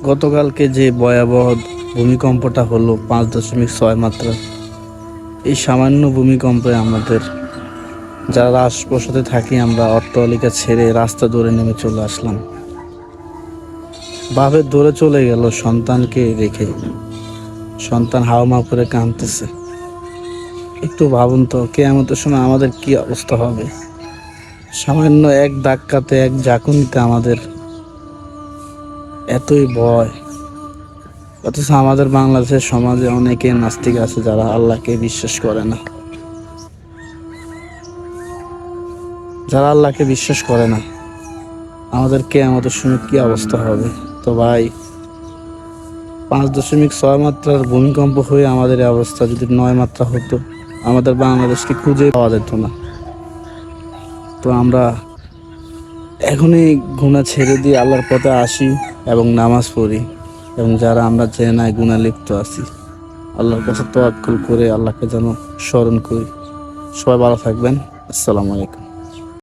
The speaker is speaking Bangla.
গতকালকে যে ভয়াবহ ভূমিকম্পটা হলো 5.6 মাত্রা, এই সামান্য ভূমিকম্পে আমাদের যারা রাজপ্রাসাদে থাকি আমরা অট্টালিকা ছেড়ে রাস্তা ধরে নেমে চলে আসলাম। বাপের ধরে চলে গেল সন্তানকে রেখে, সন্তান হাওমা করে কাঁদতেছে। একটু ভাবুন তো কিয়ামতের সময় আমাদের কি অবস্থা হবে। সামান্য এক ধাক্কাতে, এক ঝাঁকুনিতে আমাদের এতই ভয়। অথচ আমাদের বাংলাদেশের সমাজে অনেকে নাস্তিক আছে যারা আল্লাহকে বিশ্বাস করে না, আমাদের কিয়ামতের সময় কি অবস্থা হবে। তো ভাই, 5.6 মাত্রার ভূমিকম্প হয়ে আমাদের এই অবস্থা যদি 9 মাত্রা হতো, আমাদের বাংলাদেশকে খুঁজে পাওয়া যেত না। তো আমরা এখনই গুনাহ ছেড়ে দিয়ে আল্লাহর পথে আসি এবং নামাজ পড়ি, এবং যারা আমরা জেনায় গুনাহ লিপ্ত আছি আল্লাহর কাছে তাওয়াক্কুল করে আল্লাহকে যেন স্মরণ করি। সবাই ভালো থাকবেন। আসসালামু আলাইকুম।